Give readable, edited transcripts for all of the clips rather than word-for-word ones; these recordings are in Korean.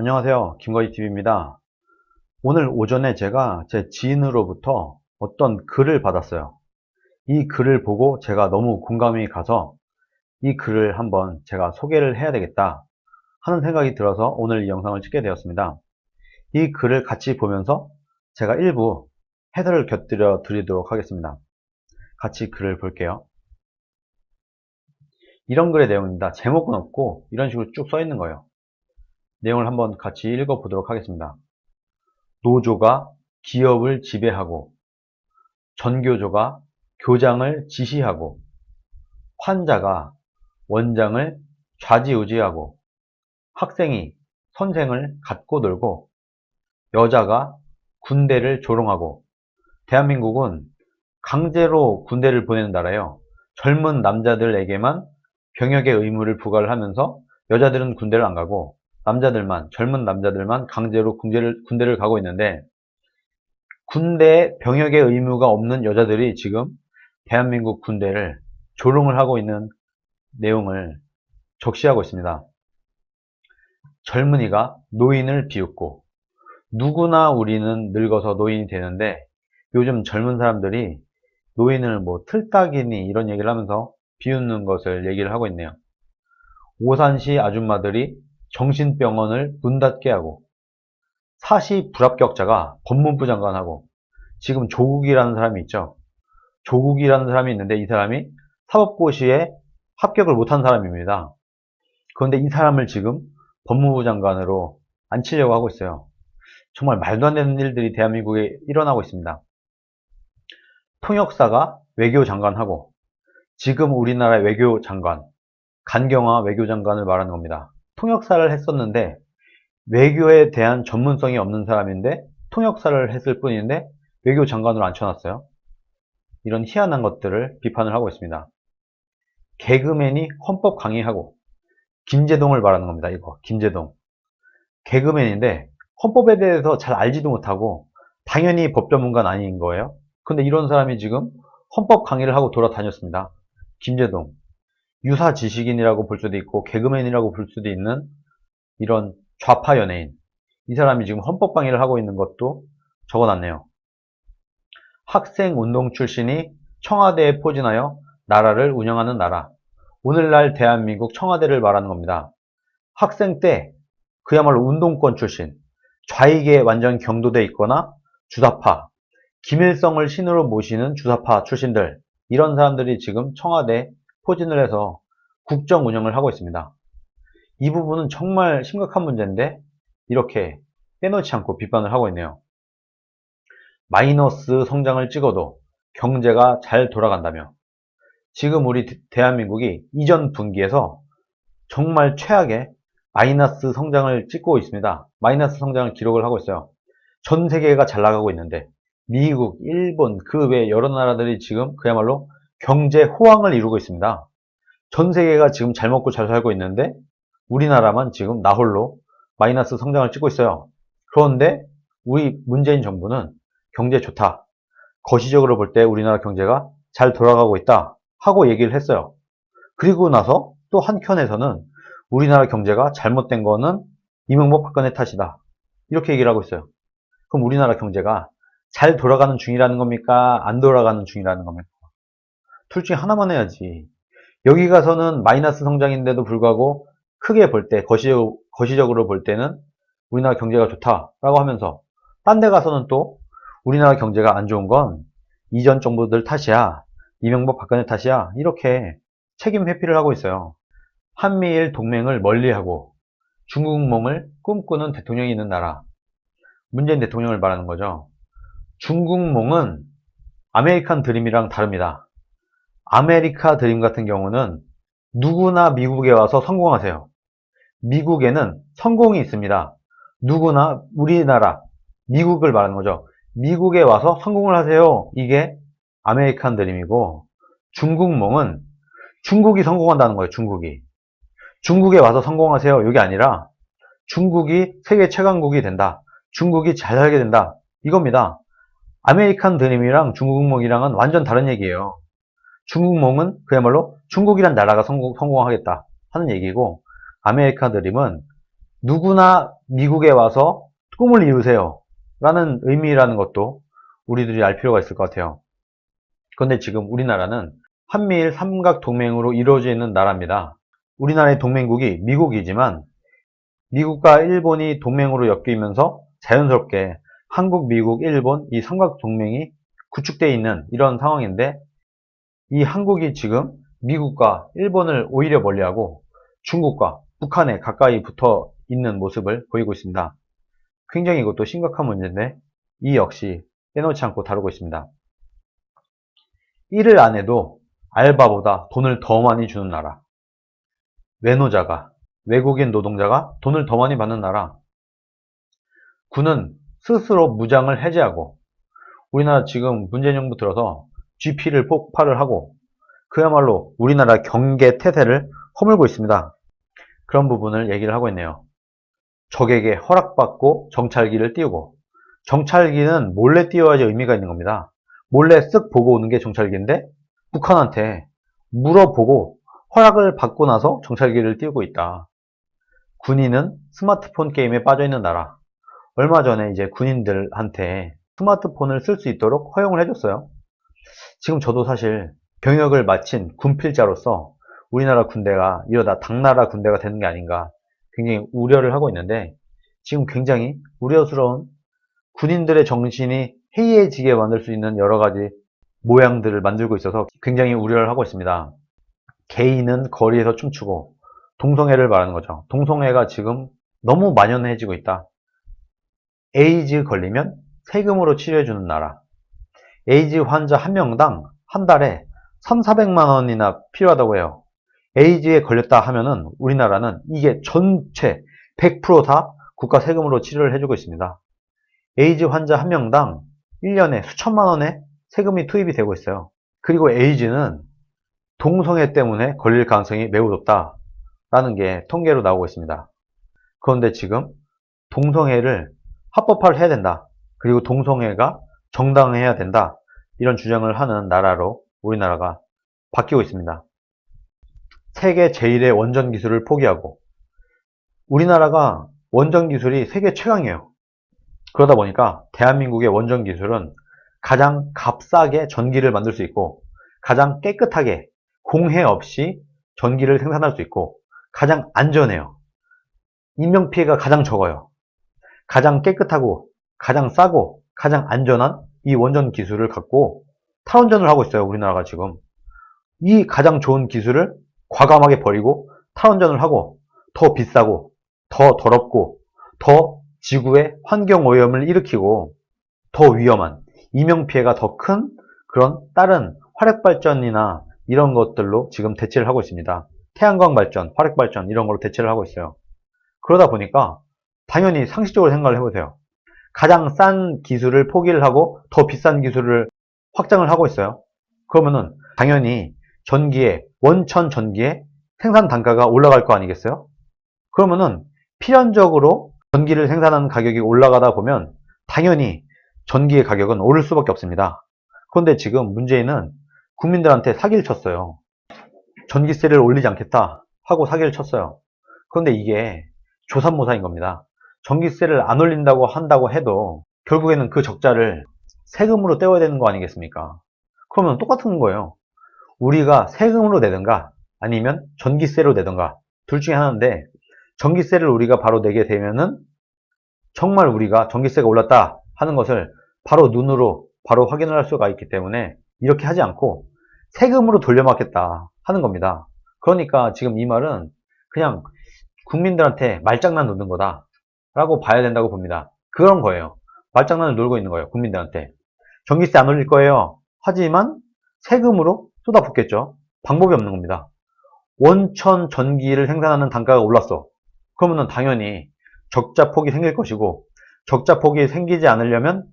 안녕하세요. 김거희TV입니다. 오늘 오전에 제가 제 지인으로부터 어떤 글을 받았어요. 이 글을 보고 제가 너무 공감이 가서 이 글을 한번 제가 소개를 해야 되겠다 하는 생각이 들어서 오늘 이 영상을 찍게 되었습니다. 이 글을 같이 보면서 제가 일부 해설을 곁들여 드리도록 하겠습니다. 같이 글을 볼게요. 이런 글의 내용입니다. 제목은 없고 이런 식으로 쭉 써 있는 거예요. 내용을 한번 같이 읽어보도록 하겠습니다. 노조가 기업을 지배하고 전교조가 교장을 지시하고 환자가 원장을 좌지우지하고 학생이 선생을 갖고 놀고 여자가 군대를 조롱하고 대한민국은 강제로 군대를 보내는 나라예요. 젊은 남자들에게만 병역의 의무를 부과를 하면서 여자들은 군대를 안 가고 젊은 남자들만 강제로 군대를 가고 있는데 군대 병역의 의무가 없는 여자들이 지금 대한민국 군대를 조롱을 하고 있는 내용을 적시하고 있습니다. 젊은이가 노인을 비웃고 누구나 우리는 늙어서 노인이 되는데 요즘 젊은 사람들이 노인을 뭐 틀딱이니 이런 얘기를 하면서 비웃는 것을 얘기를 하고 있네요. 오산시 아줌마들이 정신병원을 문 닫게 하고 사시 불합격자가 법무부 장관하고 지금 조국이라는 사람이 있죠. 조국이라는 사람이 있는데 이 사람이 사법고시에 합격을 못한 사람입니다. 그런데 이 사람을 지금 법무부 장관으로 앉히려고 하고 있어요. 정말 말도 안 되는 일들이 대한민국에 일어나고 있습니다. 통역사가 외교장관하고 지금 우리나라의 외교장관, 간경화 외교장관을 말하는 겁니다. 통역사를 했었는데 외교에 대한 전문성이 없는 사람인데 통역사를 했을 뿐인데 외교장관으로 앉혀놨어요. 이런 희한한 것들을 비판을 하고 있습니다. 개그맨이 헌법 강의하고 김제동을 말하는 겁니다. 이거 김제동 개그맨인데 헌법에 대해서 잘 알지도 못하고 당연히 법 전문가는 아닌 거예요. 근데 이런 사람이 지금 헌법 강의를 하고 돌아다녔습니다. 김제동 유사 지식인이라고 볼 수도 있고 개그맨이라고 볼 수도 있는 이런 좌파 연예인 이 사람이 지금 헌법 강의를 하고 있는 것도 적어놨네요. 학생운동 출신이 청와대에 포진하여 나라를 운영하는 나라. 오늘날 대한민국 청와대를 말하는 겁니다. 학생 때 그야말로 운동권 출신, 좌익에 완전 경도돼 있거나 주사파, 김일성을 신으로 모시는 주사파 출신들 이런 사람들이 지금 청와대에 포진을 해서 국정 운영을 하고 있습니다. 이 부분은 정말 심각한 문제인데 이렇게 빼놓지 않고 비판을 하고 있네요. 마이너스 성장을 찍어도 경제가 잘 돌아간다며 지금 우리 대한민국이 이전 분기에서 정말 최악의 마이너스 성장을 찍고 있습니다. 마이너스 성장을 기록을 하고 있어요. 전 세계가 잘 나가고 있는데 미국, 일본, 그 외 여러 나라들이 지금 그야말로 경제 호황을 이루고 있습니다. 전 세계가 지금 잘 먹고 잘 살고 있는데 우리나라만 지금 나홀로 마이너스 성장을 찍고 있어요. 그런데 우리 문재인 정부는 경제 좋다. 거시적으로 볼 때 우리나라 경제가 잘 돌아가고 있다 하고 얘기를 했어요. 그리고 나서 또 한켠에서는 우리나라 경제가 잘못된 거는 이명박 박근혜 탓이다. 이렇게 얘기를 하고 있어요. 그럼 우리나라 경제가 잘 돌아가는 중이라는 겁니까? 안 돌아가는 중이라는 겁니까? 둘 중에 하나만 해야지. 여기 가서는 마이너스 성장인데도 불구하고 크게 볼 때, 거시적으로 볼 때는 우리나라 경제가 좋다라고 하면서 딴 데 가서는 또 우리나라 경제가 안 좋은 건 이전 정부들 탓이야. 이명박 박근혜 탓이야. 이렇게 책임 회피를 하고 있어요. 한미일 동맹을 멀리하고 중국몽을 꿈꾸는 대통령이 있는 나라. 문재인 대통령을 말하는 거죠. 중국몽은 아메리칸 드림이랑 다릅니다. 아메리카 드림 같은 경우는 누구나 미국에 와서 성공하세요. 미국에는 성공이 있습니다. 누구나 우리나라, 미국을 말하는 거죠. 미국에 와서 성공을 하세요. 이게 아메리칸 드림이고 중국몽은 중국이 성공한다는 거예요. 중국에 와서 성공하세요. 이게 아니라 중국이 세계 최강국이 된다. 중국이 잘 살게 된다. 이겁니다. 아메리칸 드림이랑 중국몽이랑은 완전 다른 얘기예요. 중국몽은 그야말로 중국이란 나라가 성공하겠다 하는 얘기고 아메리칸 드림은 누구나 미국에 와서 꿈을 이루세요 라는 의미라는 것도 우리들이 알 필요가 있을 것 같아요. 그런데 지금 우리나라는 한미일 삼각동맹으로 이루어져 있는 나라입니다. 우리나라의 동맹국이 미국이지만 미국과 일본이 동맹으로 엮이면서 자연스럽게 한국, 미국, 일본 이 삼각동맹이 구축되어 있는 이런 상황인데, 이 한국이 지금 미국과 일본을 오히려 멀리하고 중국과 북한에 가까이 붙어 있는 모습을 보이고 있습니다. 굉장히 이것도 심각한 문제인데 이 역시 빼놓지 않고 다루고 있습니다. 일을 안 해도 알바보다 돈을 더 많이 주는 나라, 외노자가, 외국인 노동자가 돈을 더 많이 받는 나라, 군은 스스로 무장을 해제하고, 우리나라 지금 문재인 정부 들어서 GP를 폭발을 하고 그야말로 우리나라 경계 태세를 허물고 있습니다. 그런 부분을 얘기를 하고 있네요. 적에게 허락받고 정찰기를 띄우고, 정찰기는 몰래 띄워야지 의미가 있는 겁니다. 몰래 쓱 보고 오는 게 정찰기인데 북한한테 물어보고 허락을 받고 나서 정찰기를 띄우고 있다. 군인은 스마트폰 게임에 빠져있는 나라. 얼마 전에 이제 군인들한테 스마트폰을 쓸 수 있도록 허용을 해줬어요. 지금 저도 사실 병역을 마친 군필자로서 우리나라 군대가 이러다 당나라 군대가 되는 게 아닌가 굉장히 우려를 하고 있는데, 지금 굉장히 우려스러운 군인들의 정신이 해이해지게 만들 수 있는 여러 가지 모양들을 만들고 있어서 굉장히 우려를 하고 있습니다. 게이는 거리에서 춤추고, 동성애를 말하는 거죠. 동성애가 지금 너무 만연해지고 있다. 에이즈 걸리면 세금으로 치료해주는 나라. 에이즈 환자 한 명당 한 달에 3,400만 원이나 필요하다고 해요. 에이즈에 걸렸다 하면은 우리나라는 이게 전체 100%다 국가 세금으로 치료를 해주고 있습니다. 에이즈 환자 한 명당 1년에 수천만 원의 세금이 투입이 되고 있어요. 그리고 에이즈는 동성애 때문에 걸릴 가능성이 매우 높다라는 게 통계로 나오고 있습니다. 그런데 지금 동성애를 합법화를 해야 된다. 그리고 동성애가 정당해야 된다. 이런 주장을 하는 나라로 우리나라가 바뀌고 있습니다. 세계 제1의 원전 기술을 포기하고, 우리나라가 원전 기술이 세계 최강이에요. 그러다 보니까 대한민국의 원전 기술은 가장 값싸게 전기를 만들 수 있고, 가장 깨끗하게 공해 없이 전기를 생산할 수 있고, 가장 안전해요. 인명피해가 가장 적어요. 가장 깨끗하고 가장 싸고 가장 안전한 이 원전 기술을 갖고 탈원전을 하고 있어요. 우리나라가 지금 이 가장 좋은 기술을 과감하게 버리고 탈원전을 하고, 더 비싸고 더 더럽고 더 지구에 환경오염을 일으키고 더 위험한, 인명피해가 더 큰 그런 다른 화력발전이나 이런 것들로 지금 대체를 하고 있습니다. 태양광 발전, 화력발전 이런 걸로 대체를 하고 있어요. 그러다 보니까 당연히 상식적으로 생각을 해보세요. 가장 싼 기술을 포기를 하고 더 비싼 기술을 확장을 하고 있어요. 그러면은 당연히 전기에, 원천 전기에 생산 단가가 올라갈 거 아니겠어요? 그러면은 필연적으로 전기를 생산하는 가격이 올라가다 보면 당연히 전기의 가격은 오를 수밖에 없습니다. 그런데 지금 문재인은 국민들한테 사기를 쳤어요. 전기세를 올리지 않겠다 하고 사기를 쳤어요. 그런데 이게 조삼모사인 겁니다. 전기세를 안 올린다고 한다고 해도 결국에는 그 적자를 세금으로 떼어야 되는 거 아니겠습니까? 그러면 똑같은 거예요. 우리가 세금으로 내든가 아니면 전기세로 내든가 둘 중에 하나인데, 전기세를 우리가 바로 내게 되면은 정말 우리가 전기세가 올랐다 하는 것을 바로 눈으로 바로 확인을 할 수가 있기 때문에 이렇게 하지 않고 세금으로 돌려막겠다 하는 겁니다. 그러니까 지금 이 말은 그냥 국민들한테 말장난 놓는 거다 라고 봐야 된다고 봅니다. 그런 거예요. 말장난을 놀고 있는 거예요. 국민들한테 전기세 안 올릴 거예요 하지만 세금으로 쏟아붓겠죠. 방법이 없는 겁니다. 원천 전기를 생산하는 단가가 올랐어. 그러면 당연히 적자 폭이 생길 것이고, 적자 폭이 생기지 않으려면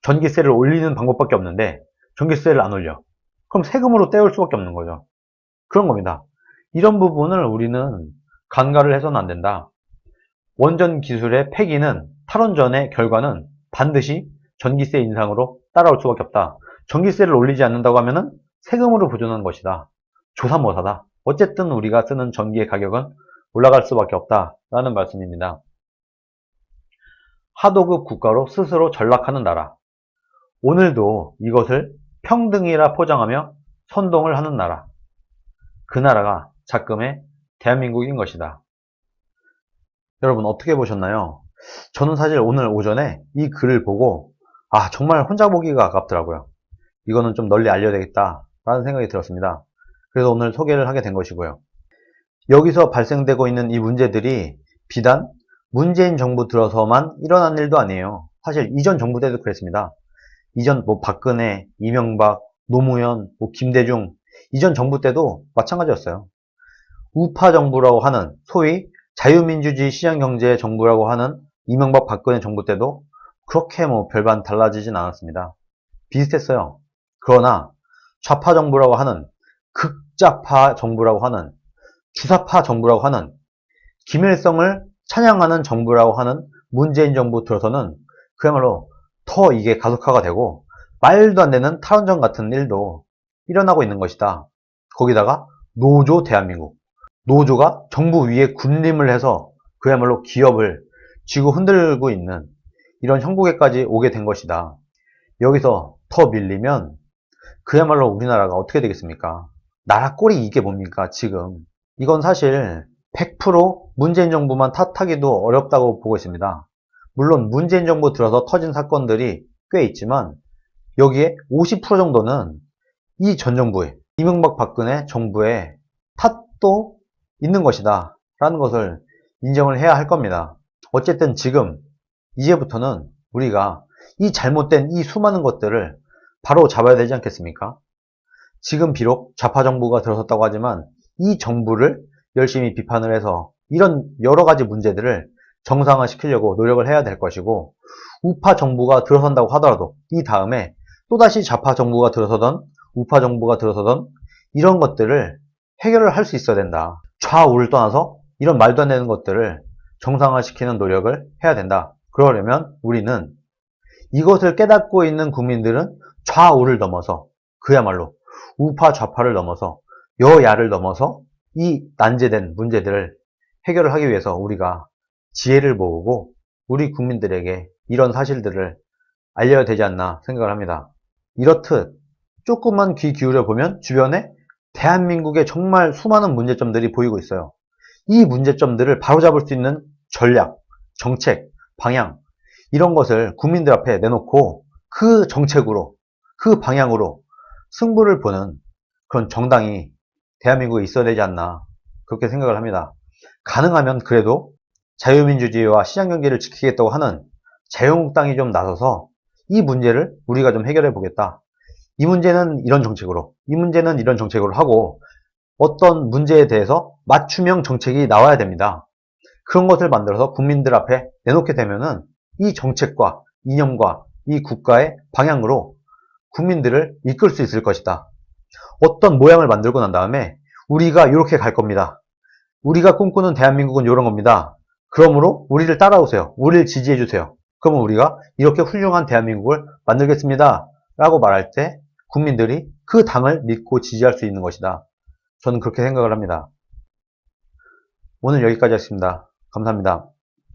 전기세를 올리는 방법밖에 없는데 전기세를 안 올려. 그럼 세금으로 떼올 수밖에 없는 거죠. 그런 겁니다. 이런 부분을 우리는 간과를 해서는 안 된다. 원전 기술의 폐기는, 탈원전의 결과는 반드시 전기세 인상으로 따라올 수밖에 없다. 전기세를 올리지 않는다고 하면은 세금으로 보존하는 것이다. 조삼모사다. 어쨌든 우리가 쓰는 전기의 가격은 올라갈 수밖에 없다 라는 말씀입니다. 하도급 국가로 스스로 전락하는 나라. 오늘도 이것을 평등이라 포장하며 선동을 하는 나라. 그 나라가 작금의 대한민국인 것이다. 여러분 어떻게 보셨나요? 저는 사실 오늘 오전에 이 글을 보고 정말 혼자 보기가 아깝더라고요. 이거는 좀 널리 알려야 되겠다 라는 생각이 들었습니다. 그래서 오늘 소개를 하게 된 것이고요. 여기서 발생되고 있는 이 문제들이 비단 문재인 정부 들어서만 일어난 일도 아니에요. 사실 이전 정부 때도 그랬습니다. 이전 박근혜, 이명박, 노무현, 김대중 이전 정부 때도 마찬가지였어요. 우파 정부라고 하는 소위 자유민주주의 시장경제 정부라고 하는 이명박 박근혜 정부 때도 그렇게 별반 달라지진 않았습니다. 비슷했어요. 그러나 좌파 정부라고 하는 극좌파 정부라고 하는 주사파 정부라고 하는 김일성을 찬양하는 정부라고 하는 문재인 정부 들어서는 그야말로 더 이게 가속화가 되고 말도 안 되는 탈원전 같은 일도 일어나고 있는 것이다. 거기다가 노조 대한민국. 노조가 정부 위에 군림을 해서 그야말로 기업을 쥐고 흔들고 있는 이런 형국에까지 오게 된 것이다. 여기서 더 밀리면 그야말로 우리나라가 어떻게 되겠습니까? 나라 꼴이 이게 뭡니까 지금. 이건 사실 100% 문재인 정부만 탓하기도 어렵다고 보고 있습니다. 물론 문재인 정부 들어서 터진 사건들이 꽤 있지만 여기에 50% 정도는 이 전 정부의 이명박 박근혜 정부의 탓도 있는 것이다 라는 것을 인정을 해야 할 겁니다. 어쨌든 지금 이제부터는 우리가 이 잘못된 이 수많은 것들을 바로 잡아야 되지 않겠습니까? 지금 비록 좌파 정부가 들어섰다고 하지만 이 정부를 열심히 비판을 해서 이런 여러 가지 문제들을 정상화시키려고 노력을 해야 될 것이고, 우파 정부가 들어선다고 하더라도 이 다음에 또다시 좌파 정부가 들어서던 우파 정부가 들어서던 이런 것들을 해결을 할 수 있어야 된다. 좌우를 떠나서 이런 말도 안 되는 것들을 정상화시키는 노력을 해야 된다. 그러려면 우리는 이것을 깨닫고 있는 국민들은 좌우를 넘어서 그야말로 우파 좌파를 넘어서 여야를 넘어서 이 난제된 문제들을 해결을 하기 위해서 우리가 지혜를 모으고 우리 국민들에게 이런 사실들을 알려야 되지 않나 생각을 합니다. 이렇듯 조금만 귀 기울여 보면 주변에 대한민국의 정말 수많은 문제점들이 보이고 있어요. 이 문제점들을 바로잡을 수 있는 전략, 정책, 방향 이런 것을 국민들 앞에 내놓고 그 정책으로, 그 방향으로 승부를 보는 그런 정당이 대한민국에 있어야 되지 않나 그렇게 생각을 합니다. 가능하면 그래도 자유민주주의와 시장경제를 지키겠다고 하는 자유한국당이 좀 나서서 이 문제를 우리가 좀 해결해 보겠다. 이 문제는 이런 정책으로, 이 문제는 이런 정책으로 하고 어떤 문제에 대해서 맞춤형 정책이 나와야 됩니다. 그런 것을 만들어서 국민들 앞에 내놓게 되면은 이 정책과 이념과 이 국가의 방향으로 국민들을 이끌 수 있을 것이다. 어떤 모양을 만들고 난 다음에 우리가 이렇게 갈 겁니다. 우리가 꿈꾸는 대한민국은 이런 겁니다. 그러므로 우리를 따라오세요. 우리를 지지해 주세요. 그러면 우리가 이렇게 훌륭한 대한민국을 만들겠습니다. 라고 말할 때 국민들이 그 당을 믿고 지지할 수 있는 것이다. 저는 그렇게 생각을 합니다. 오늘 여기까지 하겠습니다. 감사합니다.